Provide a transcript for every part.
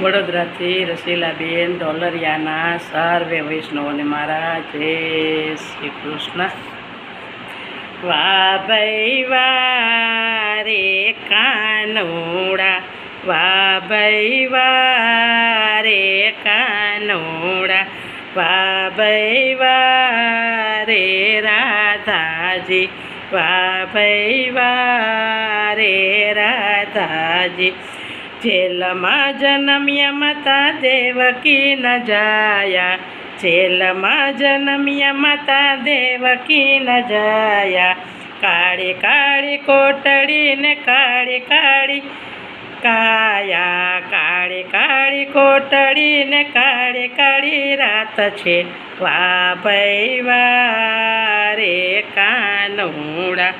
વડોદરાથી રસીલાબેન ઢોલરિયાના સર્વે વૈષ્ણવોને મારા જય શ્રી કૃષ્ણ। વાહ ભાઈ વાહ રે કાનુડા, વાહ ભાઈ વાહ રે કાનુડા, વાહ ભાઈ વાહ રે રાધાજી, વાહ ભાઈ વાહ રે રાધાજી। જેલમાં જન્મ્યા માતા દેવકી ન જાયા, જેલમાં જન્મ્યા માતા દેવકી ન જાયા। કાળી કાળી કોટડી ને કાળી કાળી કાયા, કાળી કાળી કોટડી ને કાળી કાળી રાત છે। વાહ ભાઈ વાહ રે કાનુડા,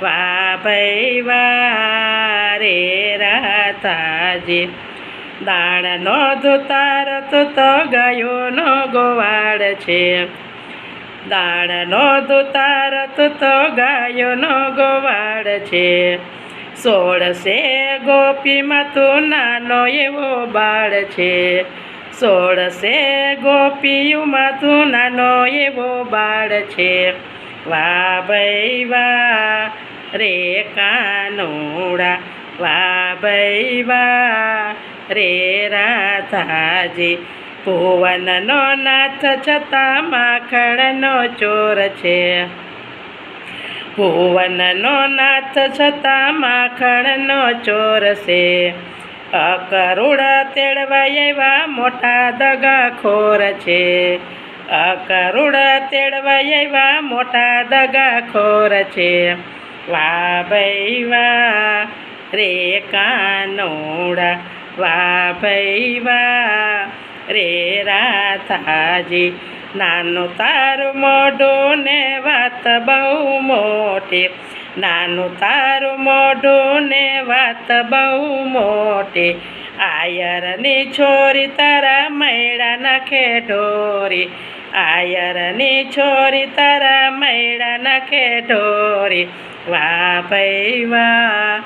વાહ ભાઈ વાહ રે રાધાજી। દાણનો દુતાર તો ગાયોનો ગોવાળ છે, દાણનો દુતાર તો ગાયોનો ગોવાળ છે। 16 ગોપીમાં તું નાનો એવો બાળ છે, 16 ગોપીઓમાં તું નાનો એવો બાળ છે। વાહ ભાઈ વાહ રે કાનુડા, વાહ ભાઈ વાહ રે રાધાજી। ભુવનનો નાથ છતાં માખણનો ચોર છે, ભુવનનો નાથ છતાં માખણનો ચોર છે। અકરુણ તેડવા એવા મોટા દગાખોર છે, અકરુણ તેડવા એવા મોટા દગાખોર છે। વાહ ભાઈ વાહ રે કાનુડા, વાહ ભાઈ વાહ રે રાધાજી। નાનું તારું મોઢું ને વાત બહુ મોટી, નાનું તારું મોઢું ને વાત બહુ મોટી। આયરની છોરી તારા મૈડા નાખે ઢોરી, આયરની છોરી તારા મૈડા નાખે ઢોરી। વાહ ભાઈ વાહ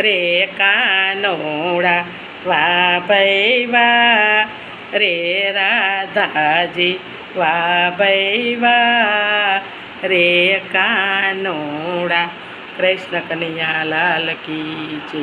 રે કાનુડા, વાહ ભાઈ વાહ રે રાધાજી, વાહ ભાઈ વાહ રે કાનુડા। કૃષ્ણ કનૈયા લાલ કી જય।